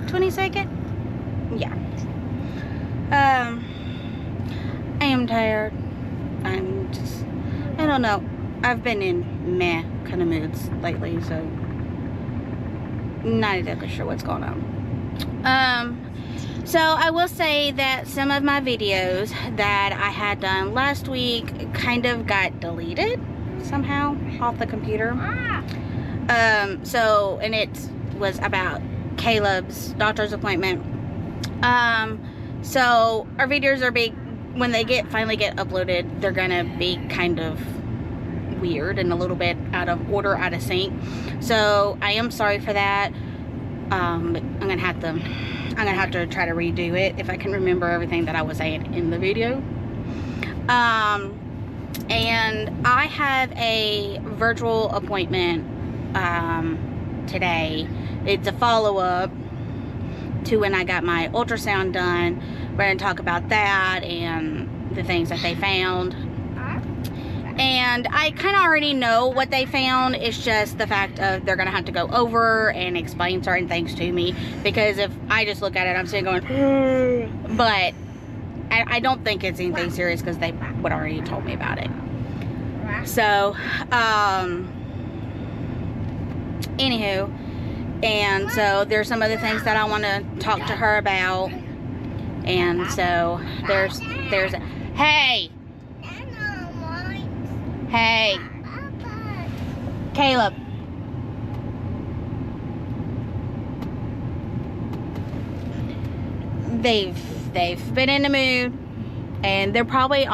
22nd? Yeah. I am tired. I don't know. I've been in meh kind of moods lately, so not exactly sure what's going on. So I will say that some of my videos that I had done last week kind of got deleted somehow off the computer. And it was about Caleb's doctor's appointment. So our videos are when they finally get uploaded, they're gonna be kind of weird and a little bit out of order, out of sync. So I am sorry for that. I'm gonna have to try to redo it if I can remember everything that I was saying in the video. And I have a virtual appointment today. It's a follow-up to when I got my ultrasound done. We're going to talk about that and the things that they found. And I kind of already know what they found. It's just the fact of they're going to have to go over and explain certain things to me. Because if I just look at it, I'm sitting going, but I don't think it's anything serious because they would already told me about it. So, anywho, and so there's some other things that I want to talk to her about. And so there's hey, Caleb, they've been in the mood, and they're probably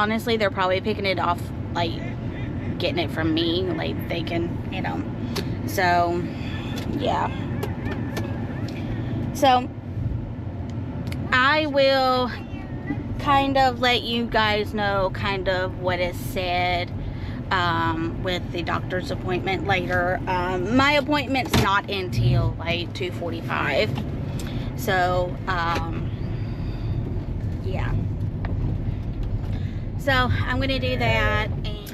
picking it off, like getting it from me, like they can, you know. So yeah, so I will kind of let you guys know kind of what is said with the doctor's appointment later. My appointment's not until like 2:45, so yeah, so I'm gonna do that. And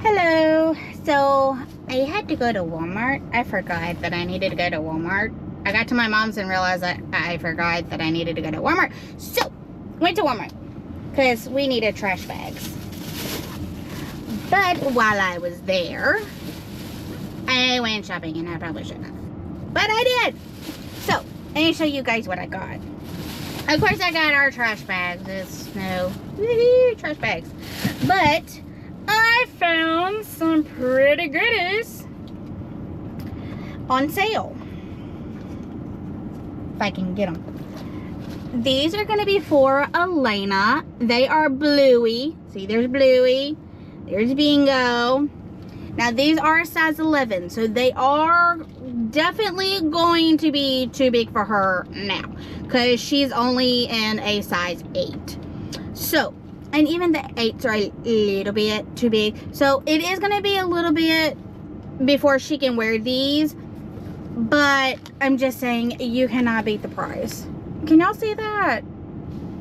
hello. So I had to go to Walmart. I forgot that I needed to go to Walmart. I got to my mom's and realized that I forgot that I needed to go to Walmart. So, went to Walmart because we needed trash bags. But while I was there, I went shopping, and I probably shouldn't have. But I did. So, let me show you guys what I got. Of course, I got our trash bags. It's no trash bags. But I found some pretty goodies on sale. If I can get them. These are going to be for Elena. They are Bluey. See, there's Bluey. There's Bingo. Now, these are a size 11. So, they are definitely going to be too big for her now. Because she's only in a size 8. So, and even the 8s are a little bit too big. So, it is going to be a little bit before she can wear these. But I'm just saying, you cannot beat the price. Can y'all see that?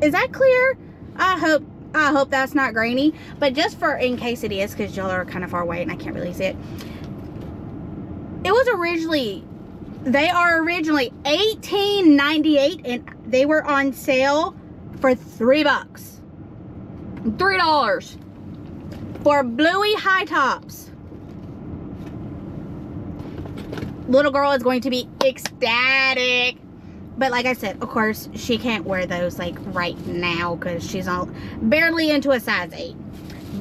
Is that clear? I hope that's not grainy. But just for in case it is, because y'all are kind of far away and I can't really see it. It was originally, they are originally $18.98, and they were on sale for $3. $3 for Bluey high tops. Little girl is going to be ecstatic. But like I said, of course, she can't wear those like right now because she's all barely into a size 8.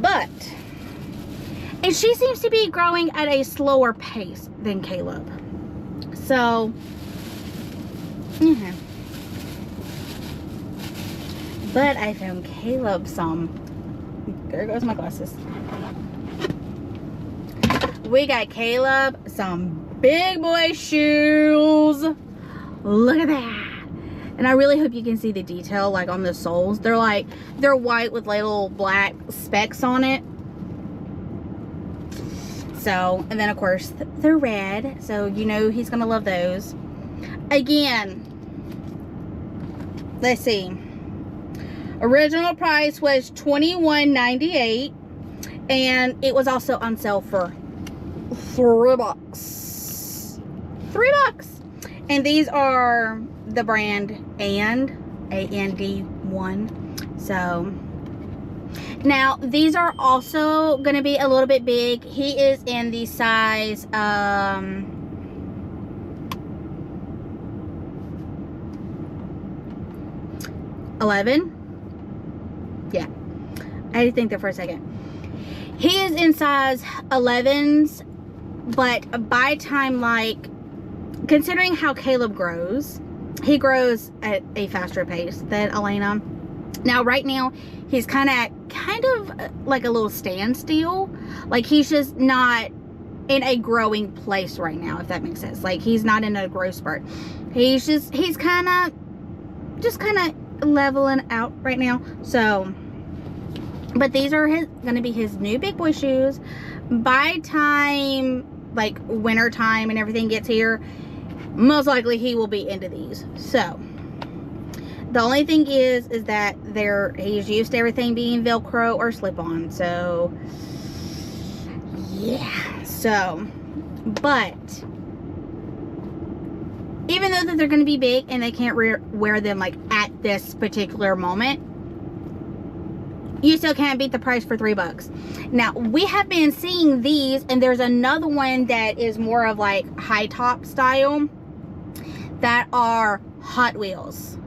But, and she seems to be growing at a slower pace than Caleb. So, but I found Caleb some, there goes my glasses. We got Caleb some big boy shoes. Look at that. And I really hope you can see the detail like on the soles. They're white with little black specks on it. So, and then of course they're red, so you know he's gonna love those. Again, let's see, original price was $21.98, and it was also on sale for $3. $3. And these are the brand AND1. So now these are also going to be a little bit big. He is in the size 11. Yeah, I had to think there for a second. He is in size 11s, but by time, like, considering how Caleb grows, he grows at a faster pace than Elena. Now, right now, he's kind of like a little standstill. Like, he's just not in a growing place right now, if that makes sense. Like, he's not in a growth spurt. He's kind of leveling out right now. So, but these are gonna be his new big boy shoes. By time, like, winter time and everything gets here, most likely he will be into these. So the only thing is that he's used to everything being Velcro or slip-on. So yeah. So, but even though that they're going to be big and they can't wear them like at this particular moment, you still can't beat the price for $3. Now, we have been seeing these, and there's another one that is more of like high top style that are Hot Wheels.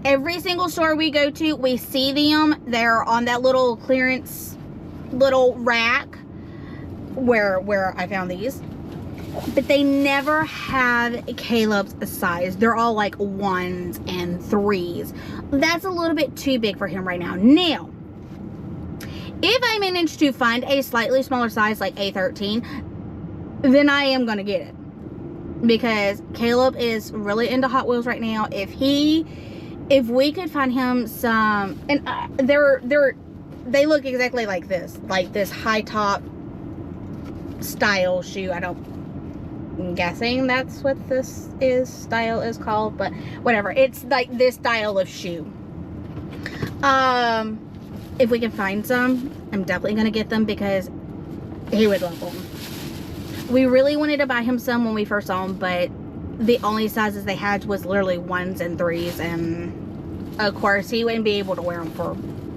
Every single store we go to, we see them. They're on that little clearance little rack where I found these. But they never have Caleb's size. They're all like 1s and 3s. That's a little bit too big for him right now. Now, if I manage to find a slightly smaller size, like A13, then I am going to get it. Because Caleb is really into Hot Wheels right now. If we could find him some, and they look exactly like this high top style shoe. I'm guessing that's what this style is called, but whatever. It's like this style of shoe. If we can find some, I'm definitely going to get them because he would love them. We really wanted to buy him some when we first saw him, but the only sizes they had was literally 1s and 3s, and of course he wouldn't be able to wear them for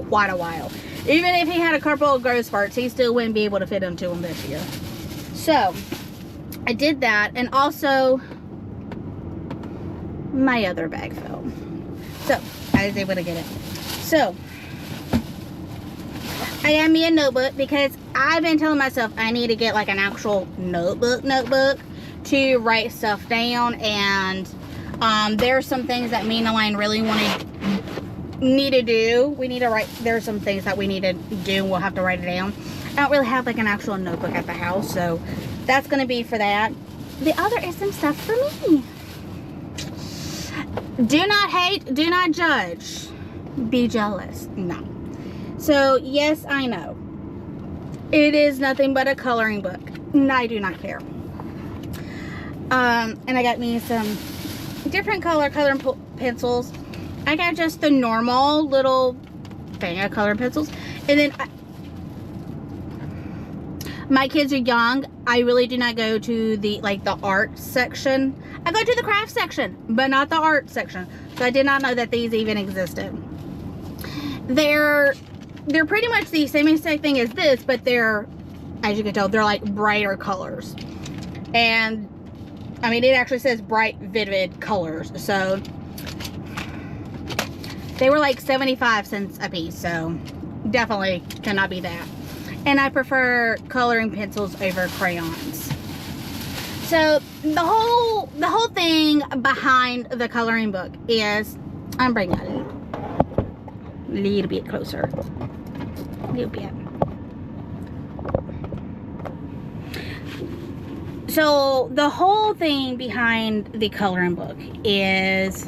quite a while. Even if he had a couple of growth spurts, he still wouldn't be able to fit them to him this year. So I did that, and also my other bag fell. So I was able to get it. So I got me a notebook because I've been telling myself I need to get like an actual notebook to write stuff down. And there's some things that me and Elaine really need to do. There's some things that we need to do, and we'll have to write it down. I don't really have like an actual notebook at the house, so that's going to be for that. The other is some stuff for me. Do not hate, do not judge, be jealous. No. So yes, I know it is nothing but a coloring book, and I do not care. And I got me some different coloring pencils. I got just the normal little thing of coloring pencils, and then my kids are young. I really do not go to the art section. I go to the craft section, but not the art section. So I did not know that these even existed. They're pretty much the same exact thing as this, but they're, as you can tell, they're like brighter colors. And I mean, it actually says bright, vivid colors. So they were like 75 cents a piece. So definitely cannot be that. And I prefer coloring pencils over crayons. So the whole thing behind the coloring book is, I'm bringing it a little bit closer. A little bit. So the whole thing behind the coloring book is,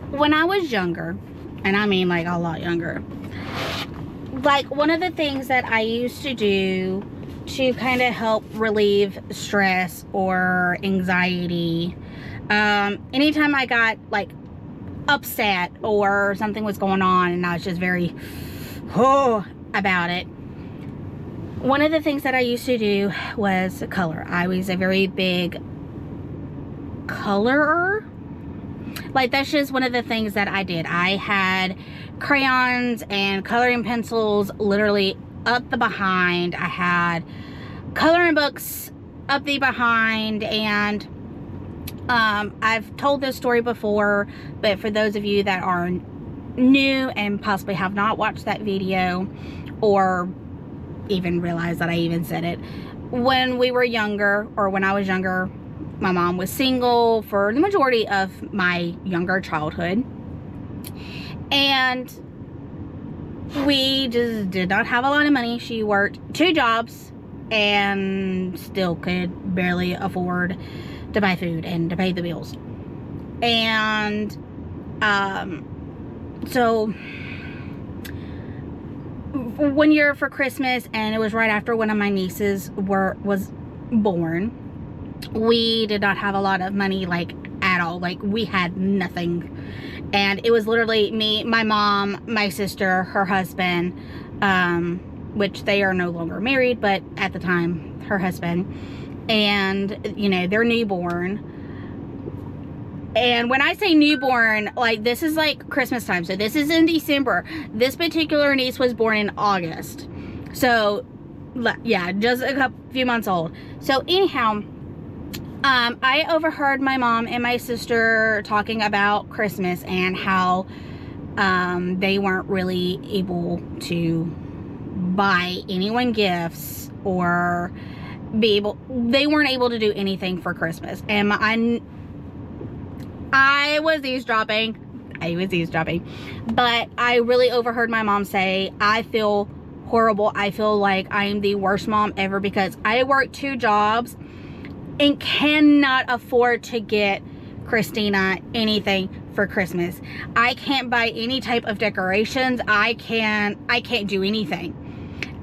when I was younger, and I mean like a lot younger, like one of the things that I used to do to kind of help relieve stress or anxiety, anytime I got like upset or something was going on and I was just very about it, one of the things that I used to do was color. I was a very big colorer. Like, that's just one of the things that I did. I had crayons and coloring pencils literally up the behind. I had coloring books up the behind, and I've told this story before, but for those of you that are new and possibly have not watched that video or even realized that I even said it, when we were younger, or when I was younger, my mom was single for the majority of my younger childhood, and we just did not have a lot of money. She worked 2 jobs and still could barely afford to buy food and to pay the bills. And so one year for Christmas, and it was right after one of my nieces was born, we did not have a lot of money, like, at all. Like, we had nothing. And it was literally me, my mom, my sister, her husband, which they are no longer married, but at the time, her husband, and, you know, their newborn. And when I say newborn, like, this is like Christmas time, so this is in December. This particular niece was born in August, so yeah, just a few months old. So anyhow, I overheard my mom and my sister talking about Christmas and how they weren't really able to buy anyone gifts or they weren't able to do anything for Christmas. And I was eavesdropping, but I really overheard my mom say, I feel horrible. I feel like I am the worst mom ever because I work 2 jobs and cannot afford to get Christina anything for Christmas. I can't buy any type of decorations. I can't do anything.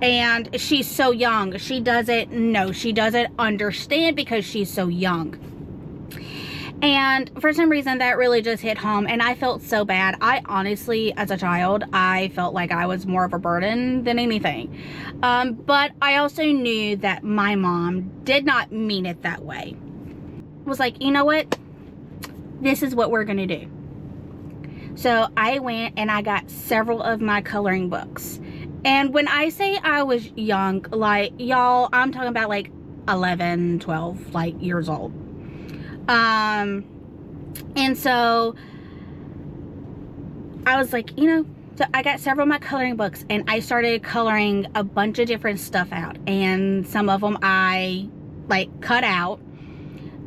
And she's so young. She doesn't understand because she's so young. And for some reason that really just hit home, and I felt so bad. I honestly, as a child, I felt like I was more of a burden than anything. But I also knew that my mom did not mean it that way. Was like, you know what? This is what we're gonna do. So I went and I got several of my coloring books. And when I say I was young, like, y'all, I'm talking about like 11, 12, like, years old. And so I was like, you know, so I got several of my coloring books and I started coloring a bunch of different stuff out, and some of them I like cut out.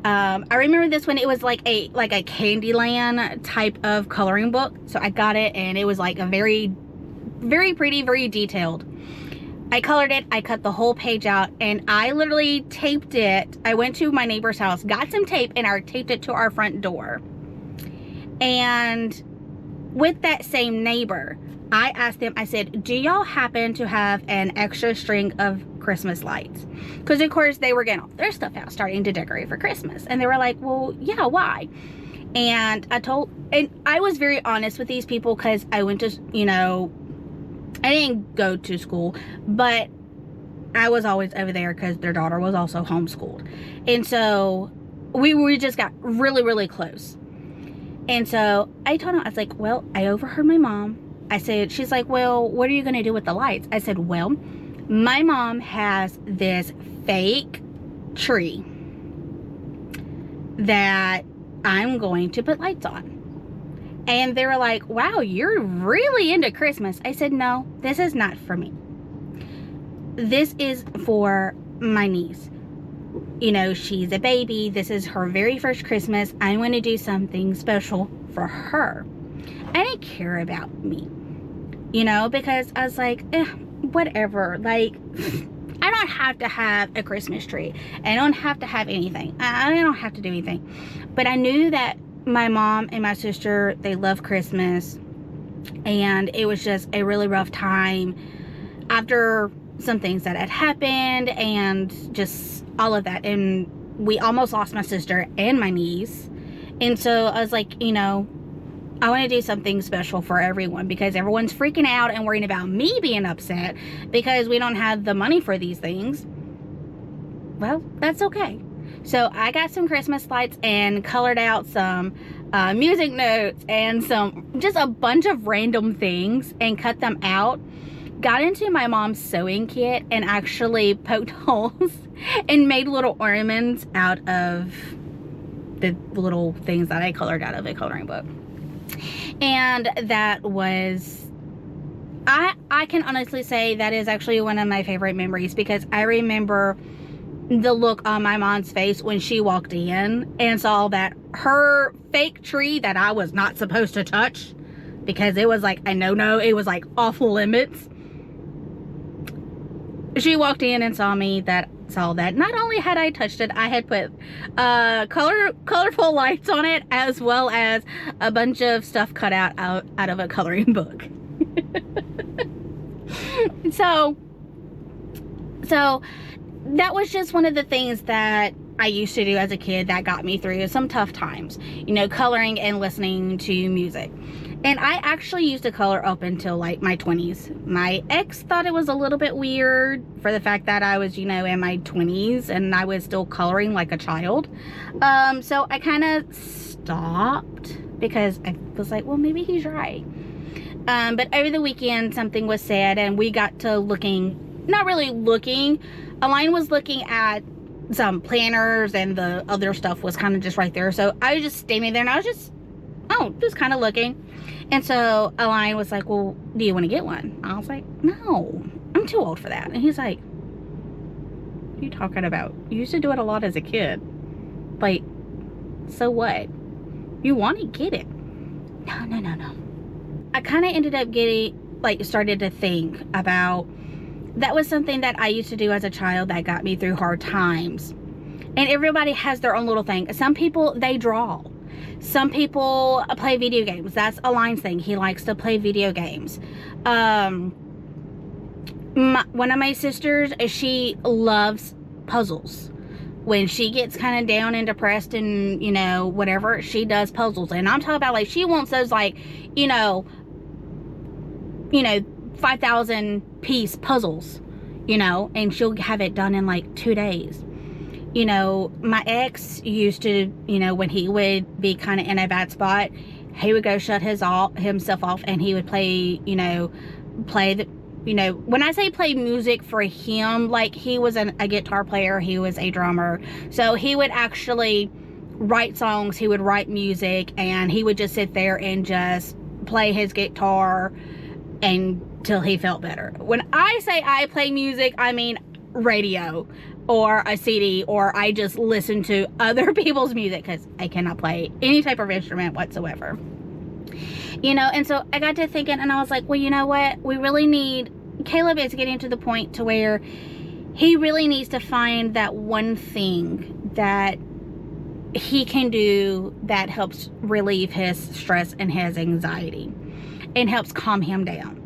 I remember this one, it was like a Candyland type of coloring book. So I got it and it was like a very, very pretty, very detailed. I colored it, I cut the whole page out, and I literally taped it. I went to my neighbor's house, got some tape, and I taped it to our front door. And with that same neighbor, I asked them, I said, do y'all happen to have an extra string of Christmas lights? Because, of course, they were getting all their stuff out, starting to decorate for Christmas. And they were like, well, yeah, why? And I was very honest with these people because I went to, you know, I didn't go to school, but I was always over there because their daughter was also homeschooled. And so we just got really, really close. And so I told him, I was like, well, I overheard my mom. I said, she's like, well, what are you going to do with the lights? I said, well, my mom has this fake tree that I'm going to put lights on. And they were like, wow, you're really into Christmas. I said, no, this is not for me. This is for my niece. You know, she's a baby. This is her very first Christmas. I want to do something special for her. I didn't care about me, you know, because I was like, whatever. Like, I don't have to have a Christmas tree. I don't have to have anything. I don't have to do anything. But I knew that my mom and my sister, they love Christmas, and it was just a really rough time after some things that had happened and just all of that, and we almost lost my sister and my niece. And so I was like, you know, I want to do something special for everyone because everyone's freaking out and worrying about me being upset because we don't have the money for these things. Well, that's okay. So I got some Christmas lights and colored out some music notes and just a bunch of random things and cut them out. Got into my mom's sewing kit and actually poked holes and made little ornaments out of the little things that I colored out of a coloring book. And that was, I can honestly say that is actually one of my favorite memories, because I remember the look on my mom's face when she walked in and saw that her fake tree that I was not supposed to touch, because it was like a no-no, it was like off limits. She walked in and saw that not only had I touched it, I had put colorful lights on it, as well as a bunch of stuff cut out of a coloring book. So that was just one of the things that I used to do as a kid that got me through some tough times, you know, coloring and listening to music. And I actually used to color up until like my 20s. My ex thought it was a little bit weird for the fact that I was, you know, in my 20s and I was still coloring like a child. So I kind of stopped because I was like, well, maybe he's right. But over the weekend, something was said and we got to looking, not really looking. Elaine was looking at some planners and the other stuff was kind of just right there. So I was just standing there and I was just kind of looking. And so Elaine was like, well, do you want to get one? I was like, no, I'm too old for that. And he's like, what are you talking about? You used to do it a lot as a kid. Like, so what? You want to get it. No. I kind of ended up started to think about, that was something that I used to do as a child that got me through hard times. And everybody has their own little thing. Some people, they draw. Some people play video games. That's Elaine's thing. He likes to play video games. One of my sisters, she loves puzzles. When she gets kind of down and depressed and, you know, whatever, she does puzzles. And I'm talking about, like, she wants those, like, you know, 5,000 piece puzzles, you know, and she'll have it done in like 2 days. You know, my ex used to, you know, when he would be kind of in a bad spot, he would go shut himself off and he would play, when I say play music for him, like he was a guitar player, he was a drummer. So he would actually write songs, he would write music, and he would just sit there and just play his guitar until he felt better. When I say I play music, I mean radio or a CD, or I just listen to other people's music because I cannot play any type of instrument whatsoever. You know, and so I got to thinking and I was like, well, you know what? Caleb is getting to the point to where he really needs to find that one thing that he can do that helps relieve his stress and his anxiety and helps calm him down.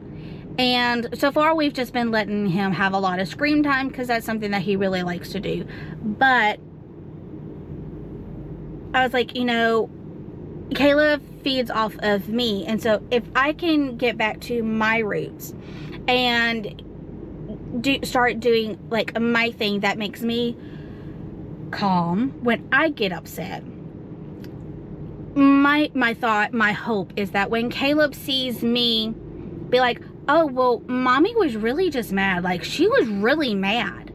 And so far we've just been letting him have a lot of screen time because that's something that he really likes to do. But I was like, you know, Caleb feeds off of me, and so if I can get back to my roots and start doing like my thing that makes me calm when I get upset, my hope is that when Caleb sees me be like, oh, well, mommy was really just mad. Like, she was really mad.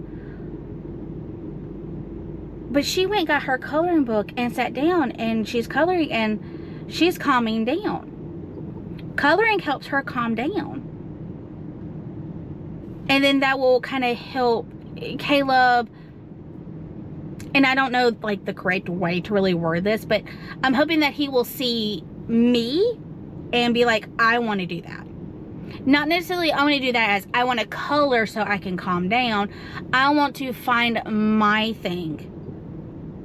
But she went and got her coloring book and sat down and she's coloring and she's calming down. Coloring helps her calm down. And then that will kind of help Caleb. And I don't know, like, the correct way to really word this, but I'm hoping that he will see me and be like, I want to do that. Not necessarily I want to do that as I want to color so I can calm down. I want to find my thing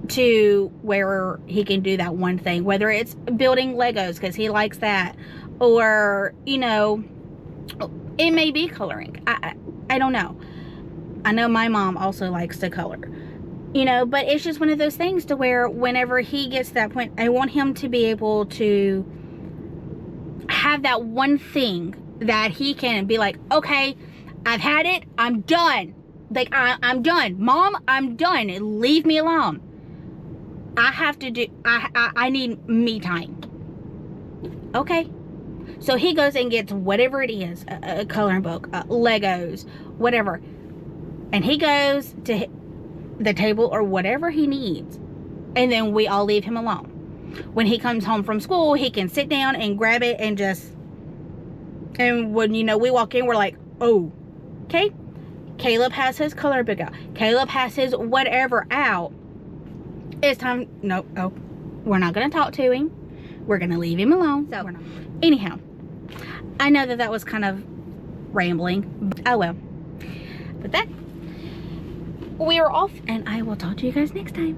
to where he can do that one thing, whether it's building Legos because he likes that, or, you know, it may be coloring. I don't know. I know my mom also likes to color, you know, but it's just one of those things to where whenever he gets to that point, I want him to be able to have that one thing that he can be like, okay, I've had it, I'm done. Like, I'm done. Mom, I'm done. Leave me alone. I have to do, I need me time. Okay. So he goes and gets whatever it is, a coloring book, Legos, whatever. And he goes to the table or whatever he needs. And then we all leave him alone. When he comes home from school, he can sit down and grab it and just, and when, you know, we walk in, we're like, oh, okay. Caleb has his color book out. Caleb has his whatever out. It's time, no, oh, we're not going to talk to him. We're going to leave him alone. So, anyhow, I know that was kind of rambling. Oh, well. But that, we are off, and I will talk to you guys next time.